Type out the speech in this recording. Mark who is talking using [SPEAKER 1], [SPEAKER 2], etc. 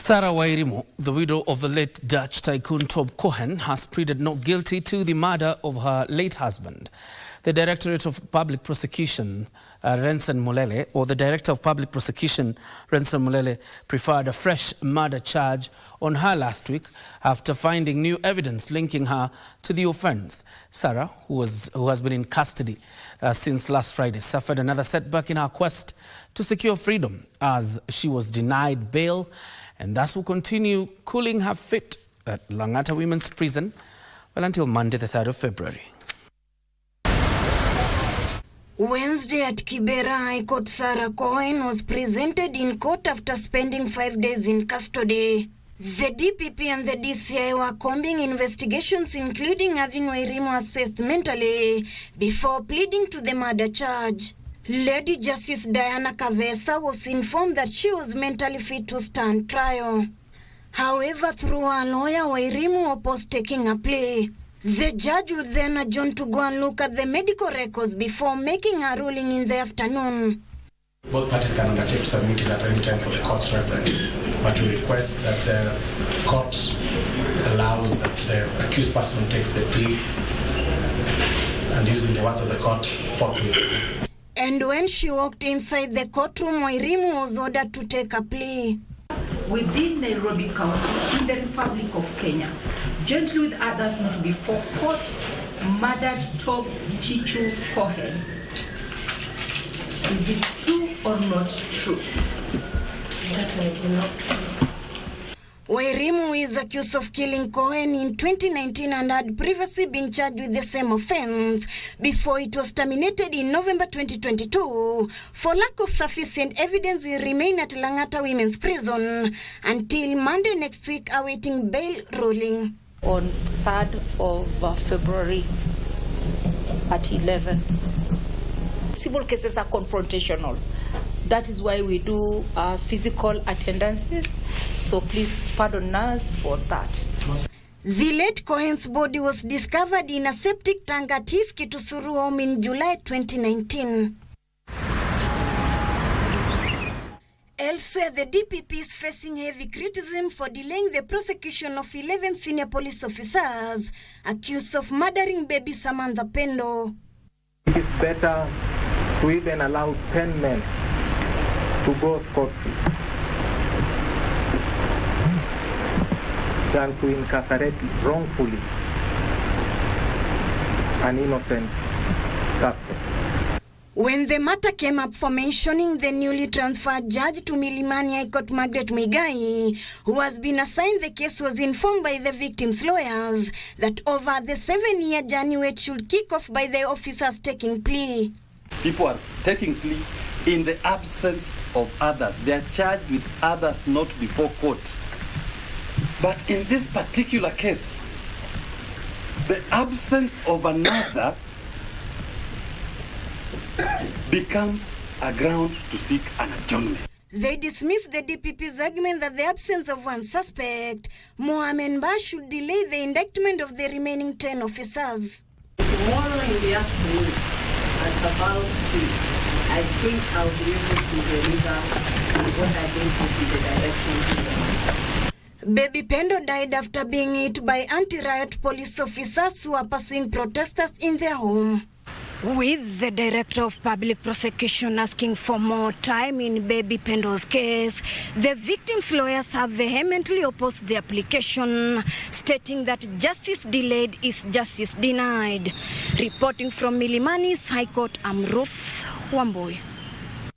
[SPEAKER 1] Sarah Wairimu, the widow of the late Dutch tycoon Tob Cohen, has pleaded not guilty to the murder of her late husband. The Directorate of Public Prosecution, Renson Mulele, or the Director of Public Prosecution, Renson Mulele, preferred a fresh murder charge on her last week after finding new evidence linking her to the offence. Sarah, who has been in custody since last Friday, suffered another setback in her quest to secure freedom as she was denied bail and thus will continue cooling her feet at Langata Women's Prison until Monday, the 3rd of February.
[SPEAKER 2] Wednesday at Kibera High Court, Sarah Cohen was presented in court after spending 5 days in custody. The DPP and the DCI were combing investigations, including having Wairimu assessed mentally before pleading to the murder charge. Lady Justice Diana Kavesa was informed that she was mentally fit to stand trial. However, through her lawyer, Wairimu opposed taking a plea. The judge will then adjourn to go and look at the medical records before making a ruling in the afternoon.
[SPEAKER 3] Both parties can undertake to submit it at any time for the court's reference, but we request that the court allows that the accused person takes the plea and, using the words of the court, forthwith.
[SPEAKER 2] And when she walked inside the courtroom, Wairimu was ordered to take a plea.
[SPEAKER 4] Within Nairobi County, in the Republic of Kenya, jointly with others not before court, murdered Tob Cohen. Is it true or not true? Definitely not true.
[SPEAKER 2] Wairimu is accused of killing Cohen in 2019 and had previously been charged with the same offence before it was terminated in November 2022. For lack of sufficient evidence, will remain at Langata Women's Prison until Monday next week, awaiting bail ruling.
[SPEAKER 5] On 3rd of February at 11. Civil cases are confrontational. That is why we do physical attendances. So please pardon us for that.
[SPEAKER 2] The late Cohen's body was discovered in a septic tank at his Kitusuru home in July 2019. Elsewhere, the DPP is facing heavy criticism for delaying the prosecution of 11 senior police officers accused of murdering baby Samantha Pendo.
[SPEAKER 6] It is better to even allow 10 men to go scot-free than to incarcerate wrongfully an innocent suspect.
[SPEAKER 2] When the matter came up for mentioning, the newly transferred judge to Milimani High Court, Margaret Muigai, who has been assigned the case, was informed by the victims' lawyers that over the 7-year journey it should kick off by the officers taking plea.
[SPEAKER 7] People are taking plea in the absence of others. They are charged with others not before court. But in this particular case, the absence of another becomes a ground to seek an adjournment.
[SPEAKER 2] They dismissed the DPP's argument that the absence of one suspect, Mohamed Ba, should delay the indictment of the remaining 10 officers.
[SPEAKER 4] Tomorrow in the afternoon, at about 3, I think I'll be able to deliver what I think will be the direction to the matter.
[SPEAKER 2] Baby Pendo died after being hit by anti-riot police officers who were pursuing protesters in their home. With the Director of Public Prosecution asking for more time in Baby Pendo's case, the victims' lawyers have vehemently opposed the application, stating that justice delayed is justice denied. Reporting from Milimani's High Court, I'm Ruth Wambui.